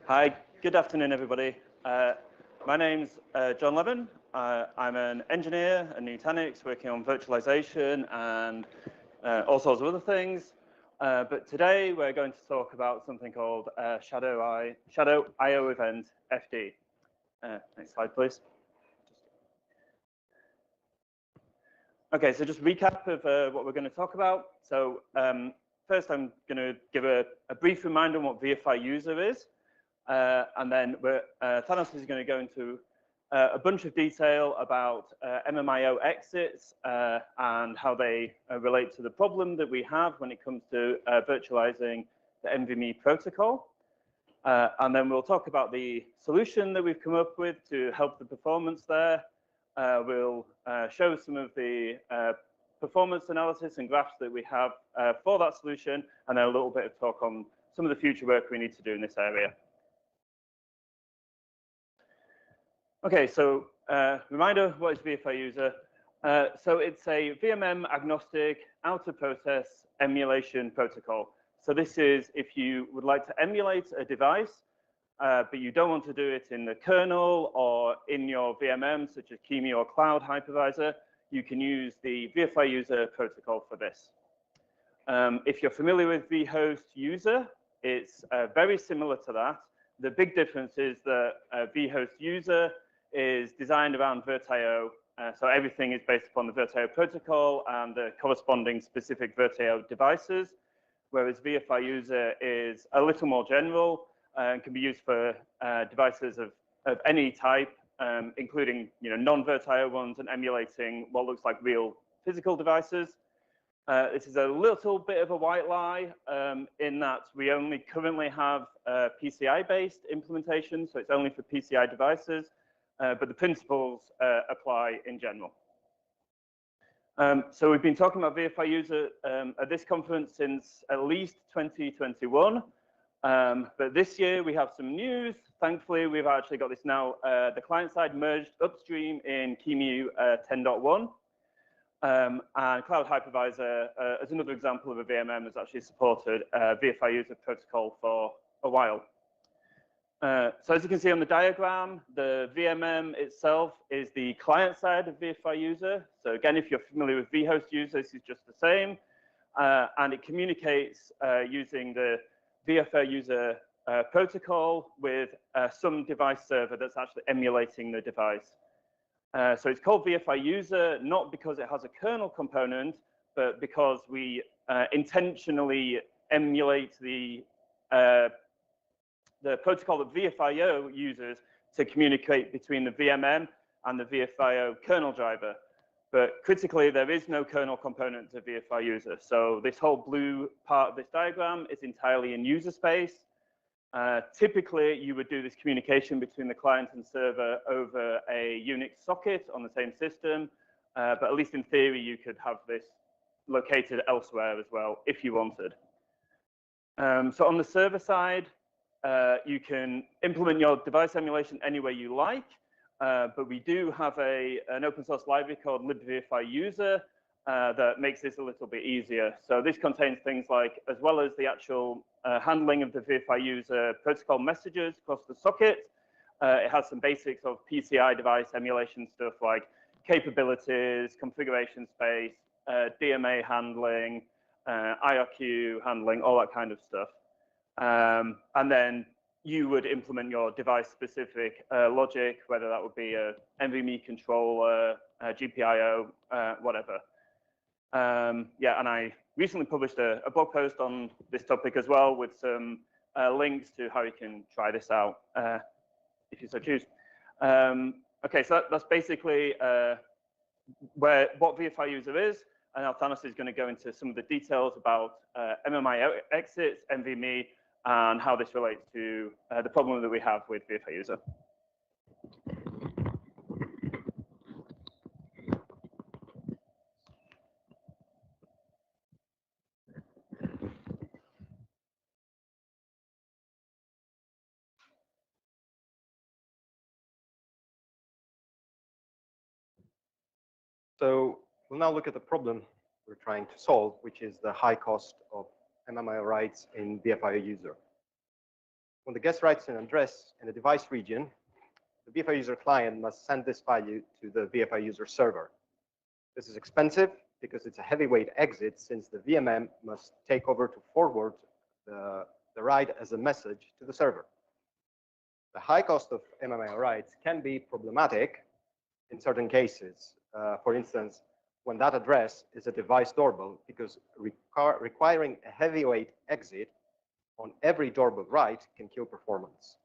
Hi, good afternoon, everybody. My name's John Levon. I'm an engineer at Nutanix working on virtualization and all sorts of other things. But today we're going to talk about something called Shadow ioeventfd. Next slide, please. Okay, so just recap of what we're going to talk about. So first, I'm going to give a brief reminder on what vfio-user is. And then Thanos is going to go into a bunch of detail about MMIO exits and how they relate to the problem that we have when it comes to virtualizing the NVMe protocol. And then we'll talk about the solution that we've come up with to help the performance there. We'll show some of the performance analysis and graphs that we have for that solution, and then a little bit of talk on some of the future work we need to do in this area. Okay, so reminder, what is vfio-user? So it's a VMM agnostic out-of-process emulation protocol. So this is if you would like to emulate a device, but you don't want to do it in the kernel or in your VMM, such as QEMU or cloud hypervisor, you can use the vfio-user protocol for this. If you're familiar with vhost-user, it's very similar to that. The big difference is that vhost-user is designed around VirtIO, so everything is based upon the VirtIO protocol and the corresponding specific VirtIO devices, whereas vfio-user is a little more general and can be used for devices of any type, including non-VirtIO ones and emulating what looks like real physical devices. This is a little bit of a white lie in that we only currently have PCI-based implementation, so it's only for PCI devices. But the principles apply in general. So we've been talking about vfio-user at this conference since at least 2021. But this year we have some news. Thankfully, we've actually got this now, the client side merged upstream in QEMU 10.1. And Cloud Hypervisor, as another example of a VMM, has actually supported vfio-user protocol for a while. So as you can see on the diagram, the VMM itself is the client side of vfio-user. So again, if you're familiar with vhost-user, this is just the same. And it communicates using the vfio-user protocol with some device server that's actually emulating the device. So it's called vfio-user, not because it has a kernel component, but because we intentionally emulate the protocol that vfio uses to communicate between the VMM and the vfio kernel driver. But critically, there is no kernel component to vfio-user. So this whole blue part of this diagram is entirely in user space. Typically, you would do this communication between the client and server over a Unix socket on the same system. But at least in theory, you could have this located elsewhere as well if you wanted. So on the server side, you can implement your device emulation any way you like, but we do have an open source library called libvfio-user that makes this a little bit easier. So this contains things like, as well as the actual handling of the vfio-user protocol messages across the socket, it has some basics of PCI device emulation stuff like capabilities, configuration space, DMA handling, IRQ handling, all that kind of stuff. And then you would implement your device-specific logic, whether that would be a NVMe controller, GPIO, whatever. Yeah, and I recently published a blog post on this topic as well with some links to how you can try this out, if you so choose. Okay, so that's basically what vfio-user is. And now Thanos is going to go into some of the details about MMIO exits, NVMe, and how this relates to the problem that we have with vfio-user. So we'll now look at the problem we're trying to solve, which is the high cost of MMIO writes in vfio-user. When the guest writes an address in a device region, the vfio-user client must send this value to the vfio-user server. This is expensive because it's a heavyweight exit, since the VMM must take over to forward the write as a message to the server. The high cost of MMIO writes can be problematic in certain cases. For instance, when that address is a device doorbell, because requiring a heavyweight exit on every doorbell write can kill performance.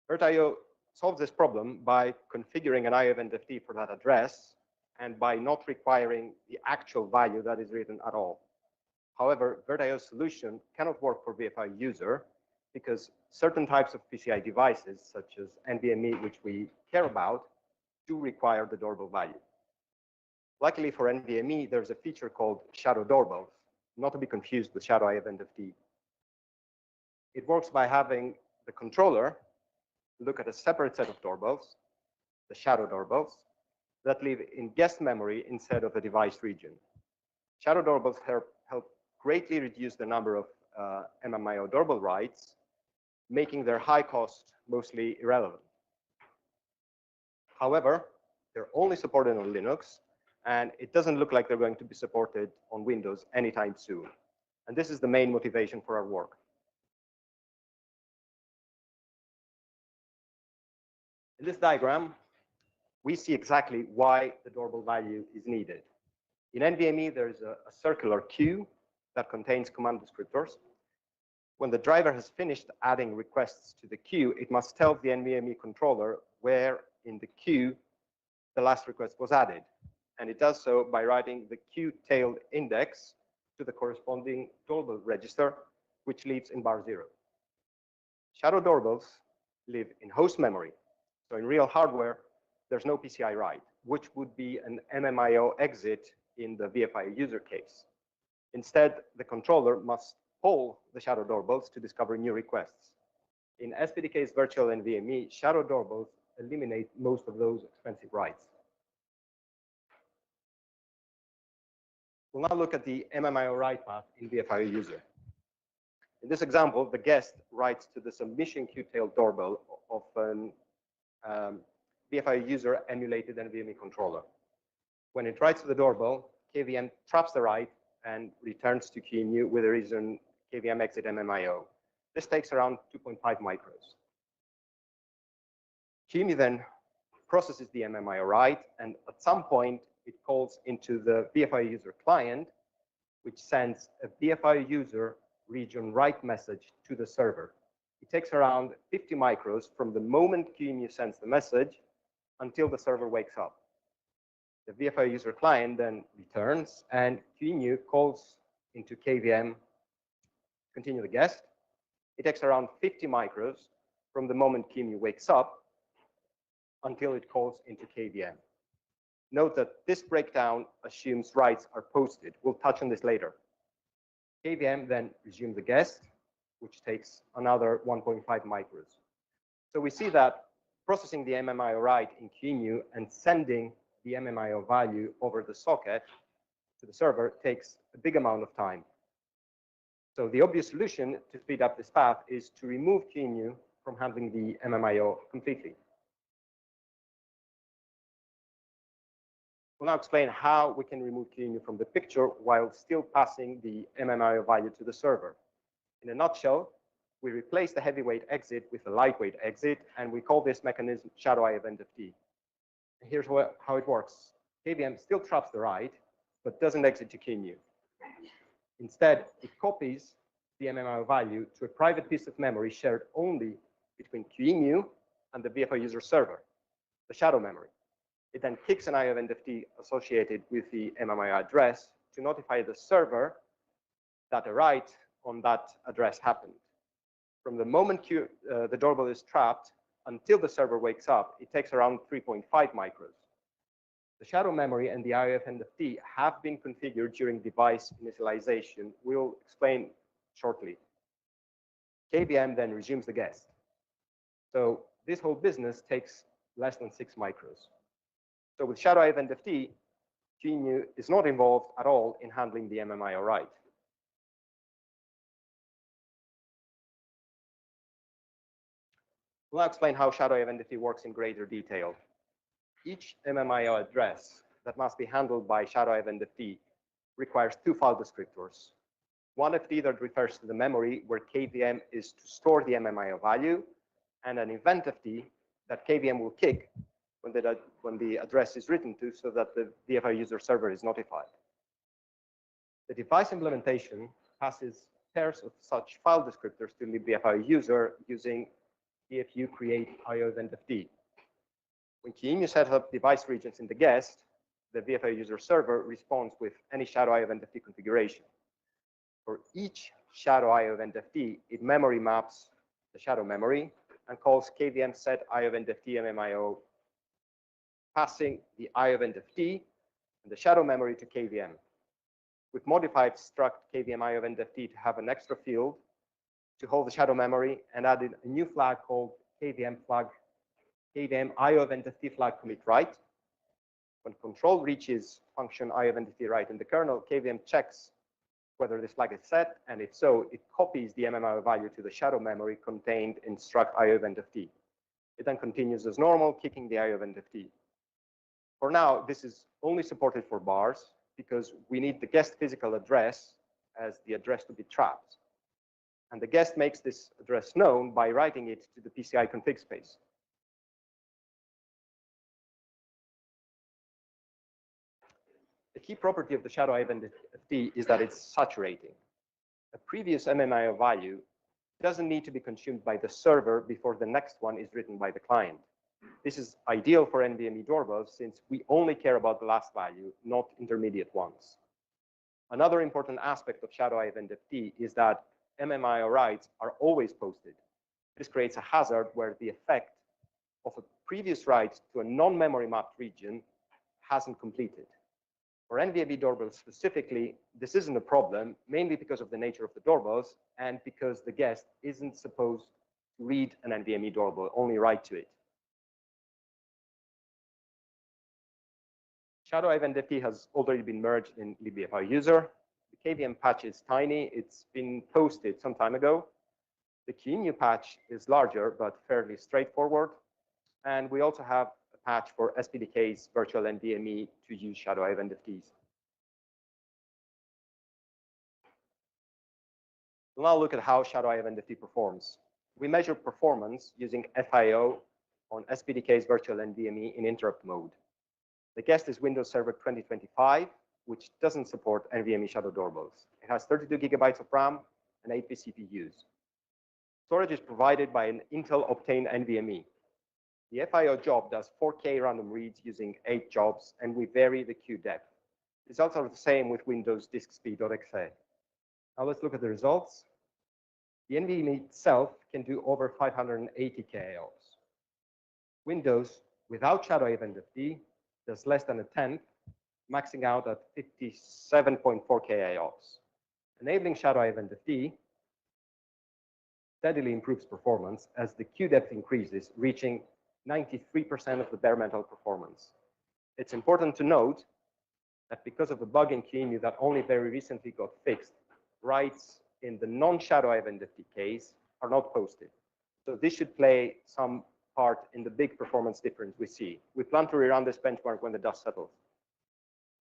VirtIO solves this problem by configuring an ioeventfd for that address and by not requiring the actual value that is written at all. However, VirtIO's solution cannot work for vfio-user because certain types of PCI devices, such as NVMe, which we care about, do require the doorbell value. Luckily for NVMe, there's a feature called shadow doorbells, not to be confused with shadow ioeventfd. It works by having the controller look at a separate set of doorbells, the shadow doorbells, that live in guest memory instead of a device region. Shadow doorbells help greatly reduce the number of MMIO doorbell writes, making their high cost mostly irrelevant. However, they're only supported on Linux, and it doesn't look like they're going to be supported on Windows anytime soon. And this is the main motivation for our work. In this diagram, we see exactly why the doorbell value is needed. In NVMe, there's a circular queue that contains command descriptors. When the driver has finished adding requests to the queue, it must tell the NVMe controller where in the queue the last request was added. And it does so by writing the queue tail index to the corresponding doorbell register, which lives in bar 0. Shadow doorbells live in host memory. So in real hardware, there's no PCI write, which would be an MMIO exit in the vfio-user case. Instead, the controller must poll the shadow doorbells to discover new requests. In SPDK's virtual NVMe, shadow doorbells eliminate most of those expensive writes. We'll now look at the MMIO write path in vfio-user. In this example, the guest writes to the submission queue tail doorbell of an vfio-user emulated NVMe controller. When it writes to the doorbell, KVM traps the write and returns to QEMU with a reason KVM exit MMIO. This takes around 2.5 micros. QEMU then processes the MMIO write, and at some point, it calls into the vfio-user client, which sends a vfio-user region write message to the server. It takes around 50 micros from the moment QEMU sends the message until the server wakes up. The vfio-user client then returns, and QEMU calls into KVM, continue the guest. It takes around 50 micros from the moment QEMU wakes up until it calls into KVM. Note that this breakdown assumes writes are posted. We'll touch on this later. KVM then resumes the guest, which takes another 1.5 micros. So we see that processing the MMIO write in QEMU and sending the MMIO value over the socket to the server takes a big amount of time. So the obvious solution to speed up this path is to remove QEMU from handling the MMIO completely. We'll now explain how we can remove QEMU from the picture while still passing the MMIO value to the server. In a nutshell, we replace the heavyweight exit with a lightweight exit, and we call this mechanism shadow ioeventfd. Here's how it works. KVM still traps the write, but doesn't exit to QEMU. Instead, it copies the MMIO value to a private piece of memory shared only between QEMU and the vfio-user server, the shadow memory. It then kicks an ioeventfd associated with the MMIO address to notify the server that a write on that address happened. From the moment the doorbell is trapped until the server wakes up, it takes around 3.5 micros. The shadow memory and the ioeventfd have been configured during device initialization. We'll explain shortly. KVM then resumes the guest. So this whole business takes less than 6 micros. So with shadow ioeventfd, QEMU is not involved at all in handling the MMIO write. We'll now explain how shadow eventfd works in greater detail. Each MMIO address that must be handled by shadow eventfd requires two file descriptors. One FD that refers to the memory where KVM is to store the MMIO value, and an eventfd that KVM will kick when the address is written to so that the vfio-user server is notified. The device implementation passes pairs of such file descriptors to libvfio-user using vfu create ioeventfd. When QEMU sets up device regions in the guest, the vfio-user server responds with any shadow ioeventfd configuration. For each shadow ioeventfd, it memory maps the shadow memory and calls kvm set ioeventfd MMIO, passing the ioeventfd and the shadow memory to kvm. We've modified struct kvm ioeventfd to have an extra field to hold the shadow memory and added a new flag called kvm ioeventfd flag commit write. When control reaches function ioeventfd write in the kernel, kvm checks whether this flag is set, and if so, it copies the MMIO value to the shadow memory contained in struct ioeventfd. It then continues as normal, kicking the ioeventfd. For now, this is only supported for bars because we need the guest physical address as the address to be trapped. And the guest makes this address known by writing it to the PCI config space. The key property of the shadow ioeventfd is that it's saturating. A previous MMIO value doesn't need to be consumed by the server before the next one is written by the client. This is ideal for NVMe doorbells since we only care about the last value, not intermediate ones. Another important aspect of shadow ioeventfd is that MMIO writes are always posted. This creates a hazard where the effect of a previous write to a non-memory mapped region hasn't completed. For NVMe doorbells specifically, this isn't a problem, mainly because of the nature of the doorbells and because the guest isn't supposed to read an NVMe doorbell, only write to it. Shadow ioeventfd has already been merged in libvfio-user. The KVM patch is tiny. It's been posted some time ago. The QEMU patch is larger, but fairly straightforward. And we also have a patch for SPDK's virtual NVMe to use shadow ioeventfds. We'll now look at how shadow ioeventfd performs. We measure performance using FIO on SPDK's virtual NVMe in interrupt mode. The guest is Windows Server 2025, which doesn't support NVMe shadow doorbells. It has 32 gigabytes of RAM and 8 vCPUs. Storage is provided by an Intel Optane NVMe. The FIO job does 4K random reads using 8 jobs, and we vary the queue depth. Results are the same with Windows disk speed.exe. Now let's look at the results. The NVMe itself can do over 580 KIOs. Windows without shadow ioeventfd does less than a tenth, maxing out at 57.4 KIOs. Enabling shadow ioeventfd steadily improves performance as the queue depth increases, reaching 93% of the bare metal performance. It's important to note that because of a bug in QEMU that only very recently got fixed, writes in the non-shadow ioeventfd case are not posted. So this should play some part in the big performance difference we see. We plan to rerun this benchmark when the dust settles.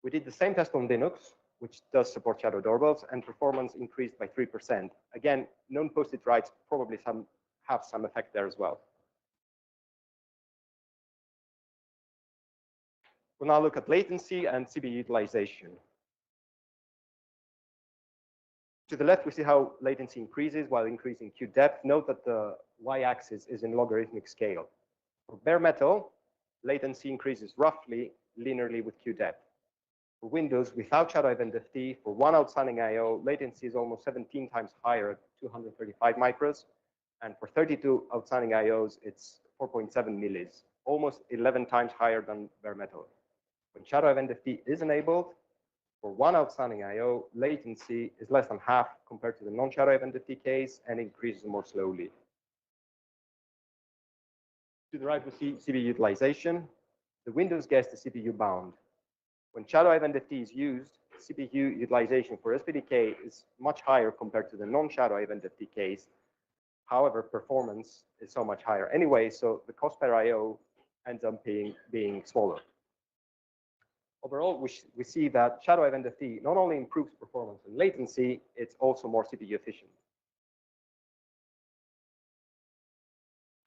We did the same test on Linux, which does support shadow doorbells, and performance increased by 3%. Again, non-posted writes probably have some effect there as well. We'll now look at latency and CPU utilization. To the left, we see how latency increases while increasing queue depth. Note that the y-axis is in logarithmic scale. For bare metal, latency increases roughly linearly with queue depth. For Windows without shadow ioeventfd, for one outstanding I/O, latency is almost 17 times higher at 235 micros. And for 32 outstanding I/Os, it's 4.7 millis, almost 11 times higher than bare metal. When shadow ioeventfd is enabled, for one outstanding I/O, latency is less than half compared to the non-shadow ioeventfd case and increases more slowly. To the right, we see CPU utilization. The Windows guest is CPU bound. When shadow ioeventfd is used, CPU utilization for SPDK is much higher compared to the non-shadow ioeventfd case. However, performance is so much higher anyway, so the cost per I/O ends up being smaller. Overall, we see that shadow eventfd not only improves performance and latency, it's also more CPU efficient.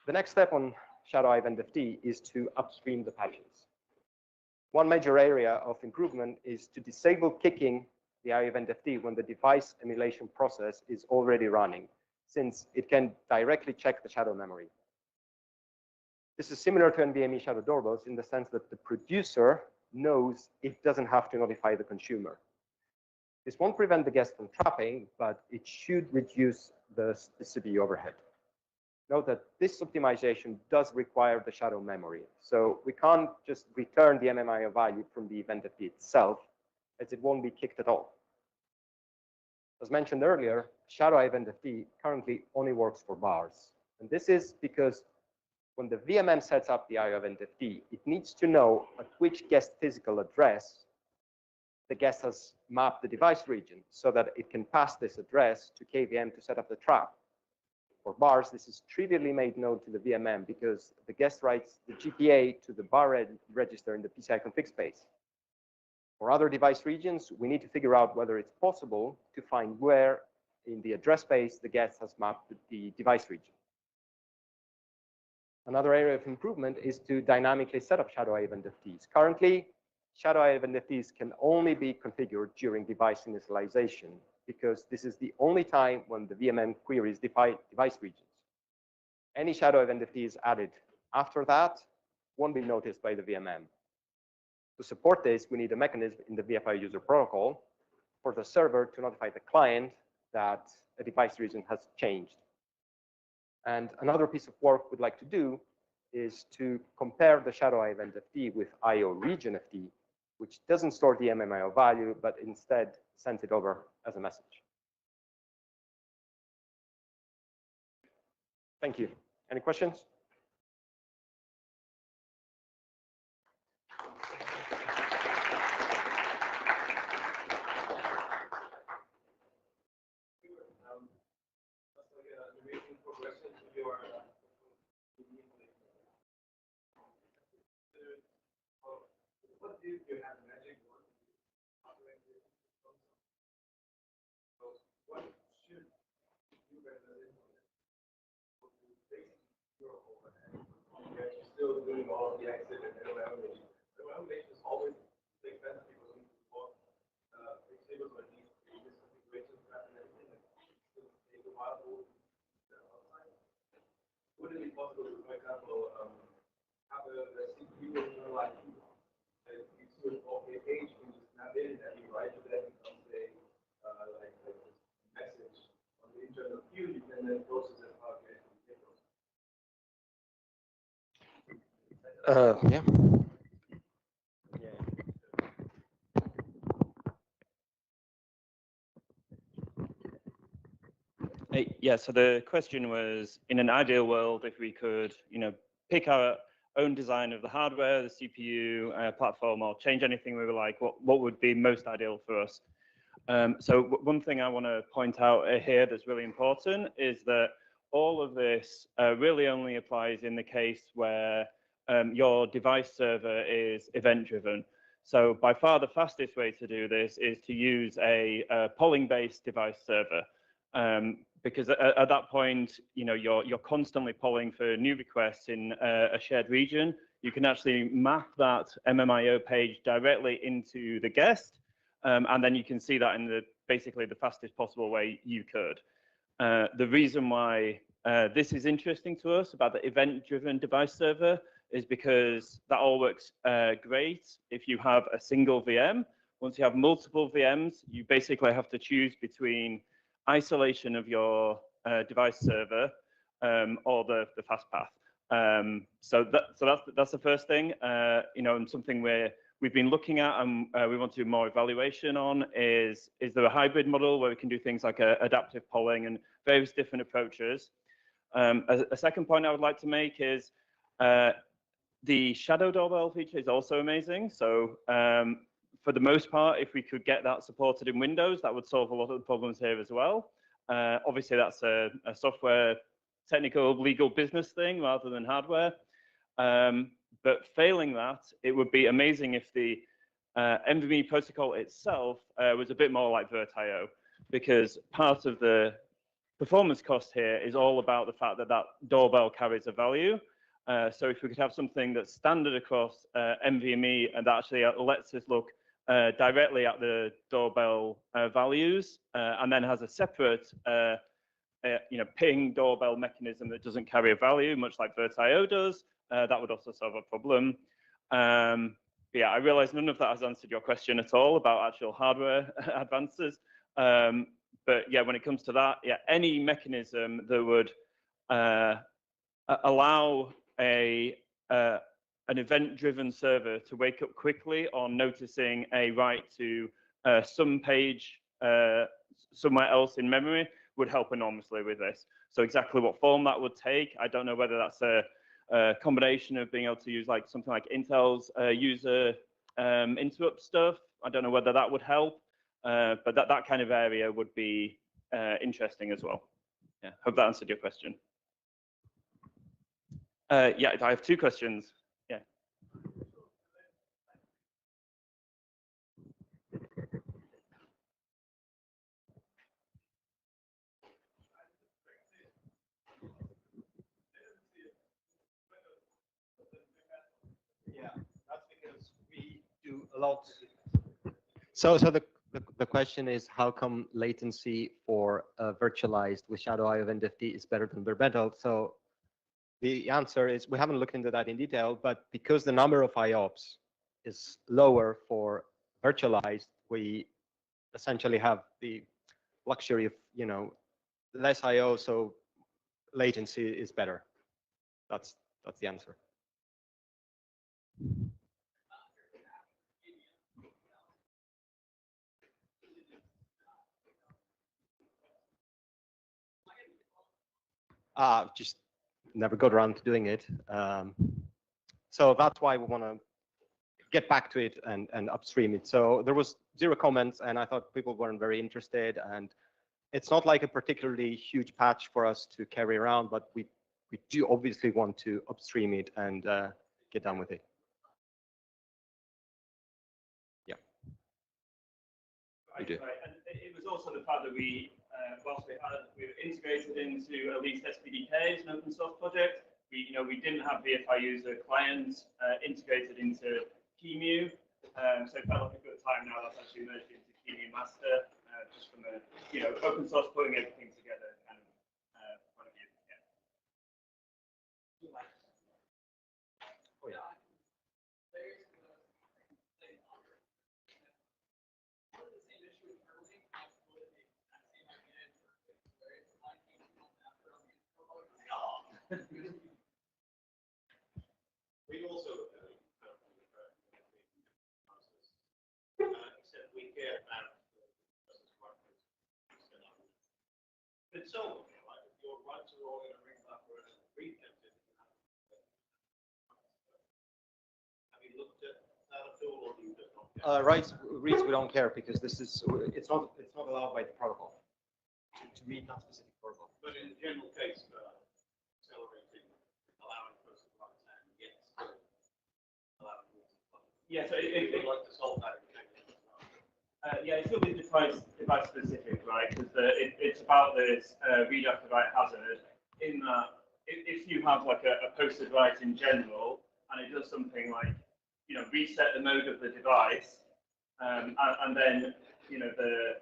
The next step on shadow eventfd is to upstream the patches. One major area of improvement is to disable kicking the ioeventfd when the device emulation process is already running, since it can directly check the shadow memory. This is similar to NVMe shadow doorbells in the sense that the producer knows it doesn't have to notify the consumer. This won't prevent the guest from trapping, but it should reduce the CPU overhead. Note that this optimization does require the shadow memory. So we can't just return the MMIO value from the eventfd itself, as it won't be kicked at all. As mentioned earlier, shadow eventfd currently only works for bars. And this is because when the VMM sets up the ioeventfd, it needs to know at which guest physical address the guest has mapped the device region so that it can pass this address to KVM to set up the trap. For bars, this is trivially made known to the VMM because the guest writes the GPA to the bar register in the PCI config space. For other device regions, we need to figure out whether it's possible to find where in the address space the guest has mapped the device region. Another area of improvement is to dynamically set up shadow eventfds. Currently, shadow eventfds can only be configured during device initialization because this is the only time when the VMM queries device regions. Any shadow eventfds added after that won't be noticed by the VMM. To support this, we need a mechanism in the vfio-user protocol for the server to notify the client that a device region has changed. And another piece of work we'd like to do is to compare the shadow eventfd with ioregionfd, which doesn't store the MMIO value, but instead sends it over as a message. Thank you. Any questions? What if you have magic wand? What should you represent? Your overhead. You're still doing all of the exit and emulation. The emulation is always expensive because we need to support tables or these previous configurations and everything. It still take a while to outside. Would it be possible to, for example, have a CPU like a page when you snap in and you write to that becomes like a message on the internal queue, you can then process it how you actually get those. Yeah. Yeah, so the question was, in an ideal world, if we could, pick our own design of the hardware, the CPU, platform, or change anything we were like, what would be most ideal for us? So one thing I want to point out here that's really important is that all of this really only applies in the case where your device server is event-driven. So by far the fastest way to do this is to use a polling-based device server. Because at that point, you're constantly polling for new requests in a shared region. You can actually map that MMIO page directly into the guest, and then you can see that in basically the fastest possible way you could. The reason why this is interesting to us about the event-driven device server is because that all works great if you have a single VM. Once you have multiple VMs, you basically have to choose between isolation of your device server or the fast path. So that's the first thing, and something we've been looking at and we want to do more evaluation on is there a hybrid model where we can do things like adaptive polling and various different approaches. A second point I would like to make is the shadow doorbell feature is also amazing. So for the most part, if we could get that supported in Windows, that would solve a lot of the problems here as well. Obviously, that's a software technical, legal, business thing rather than hardware. But failing that, it would be amazing if the NVMe protocol itself was a bit more like vfio, because part of the performance cost here is all about the fact that that doorbell carries a value. So if we could have something that's standard across NVMe and actually lets us look directly at the doorbell values, and then has a separate ping doorbell mechanism that doesn't carry a value, much like vfio does, that would also solve a problem. Yeah, I realize none of that has answered your question at all about actual hardware advances. But yeah, when it comes to that, yeah, any mechanism that would allow an event-driven server to wake up quickly on noticing a write to some page somewhere else in memory would help enormously with this. So exactly what form that would take, I don't know whether that's a combination of being able to use like something like Intel's user interrupt stuff. I don't know whether that would help, but that kind of area would be interesting as well. Yeah, hope that answered your question. Yeah, I have two questions. Yeah. Yeah, that's because we do a lot. So the question is, how come latency for virtualized with shadow ioeventfd is better than bare metal? So the answer is we haven't looked into that in detail, but because the number of IOPS is lower for virtualized, we essentially have the luxury of less IO, so latency is better. That's the answer. Just never got around to doing it. So that's why we want to get back to it and upstream it. So there was 0 comments, and I thought people weren't very interested. And it's not like a particularly huge patch for us to carry around, but we do obviously want to upstream it and get done with it. Yeah. We do. Right. And it was also the fact that whilst we were integrated into at least SPDK as an open source project, we didn't have vfio-user clients integrated into QEMU, so it felt like a good time now that's actually merged into QEMU master, just from a open source putting everything together kind of point of view. Yeah. Oh yeah. We also except we care about it's so like if your rights are all in a ring buffer and read them. Have you looked at that at all, or do you just not care? Reads we don't care because it's not allowed by the protocol to read that specific protocol. But in the general case, accelerating, allowing person rights and yes, allowing. Yeah, so we'd like to solve that. Yeah, it's still device specific, right? Because it's about this read after write hazard. In that, if you have like a posted write in general, and it does something like reset the mode of the device, and then the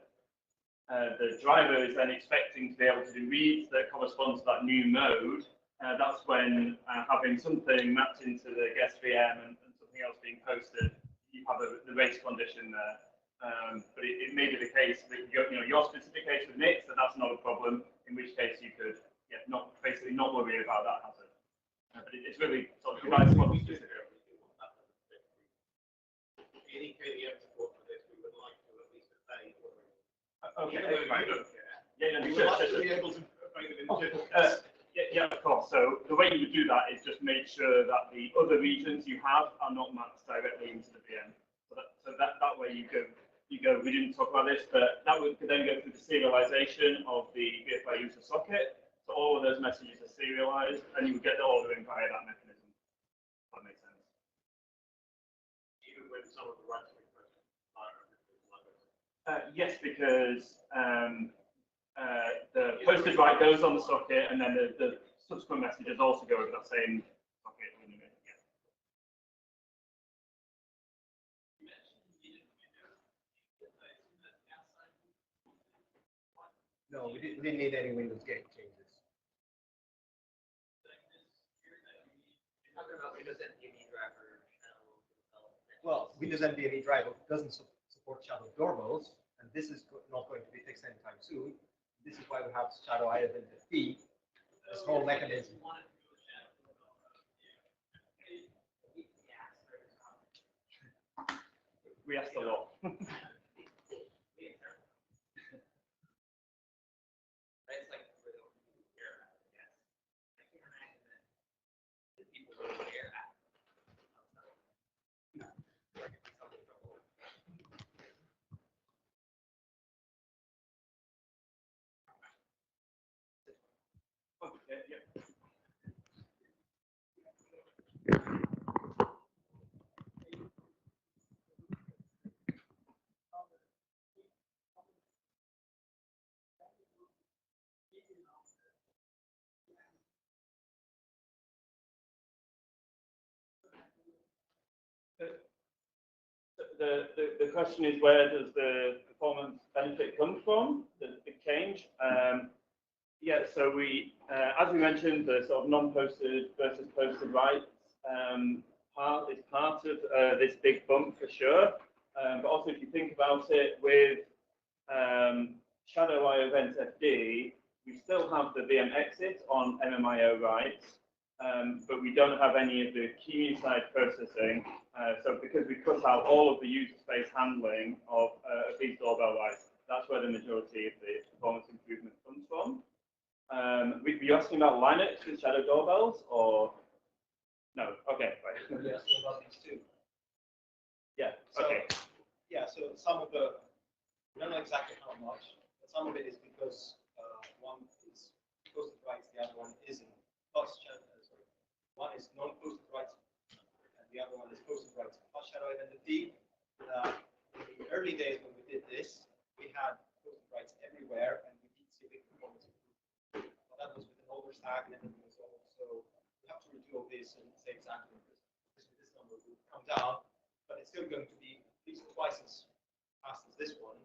driver is then expecting to be able to do reads that correspond to that new mode. That's when having something mapped into the guest VM and something else being posted, you have the race condition there. But it may be the case that your specific case with NICs that's not a problem. In which case you could basically not worry about that hazard. But it's really sort of device model specific. Any KVM support for this, we would like to at least obtain. Okay, right. Yeah, we would like to be able to obtain them in the general case. Yeah, of course. So the way you would do that is just make sure that the other regions you have are not mapped directly into the VM. So that way you go. We didn't talk about this, but that would then go through the serialization of the vfio-user socket. So all of those messages are serialized, and you would get the ordering via that mechanism. If that makes sense. Even when some of the writes yes, because the posted write goes on the socket, and then the subsequent messages also go over that same socket. No, we didn't need any Windows gate changes. Talking about Windows NVMe driver. Well, Windows NVMe driver doesn't support shadow doorbells, and this is not going to be fixed anytime soon. This is why we have shadow ioeventfd, this whole mechanism. We asked a lot. The question is, where does the performance benefit come from, the change? Yeah, so we, as we mentioned, the sort of non-posted versus posted writes part is part of this big bump for sure. But also, if you think about it, with shadow ioeventfd, we still have the VM exit on MMIO writes, but we don't have any of the QEMU side processing. So because we cut out all of the user space handling of these doorbell writes, that's where the majority of the performance improvement comes from. Were you asking about Linux with shadow doorbells, or no? Okay, right. We're asking about these two. Yeah. So, okay. Yeah. So some of the, we don't know exactly how much, but some of it is because one is posted writes, the other one isn't. One is non-posted writes, and the other one is posted writes plus shadow eventfd. In the early days when we did this, we had posted writes everywhere, and we did see big performance improvement. But that was with an older stack, and everything was old. So we have to redo all this and say exactly this number will come down, but it's still going to be at least twice as fast as this one.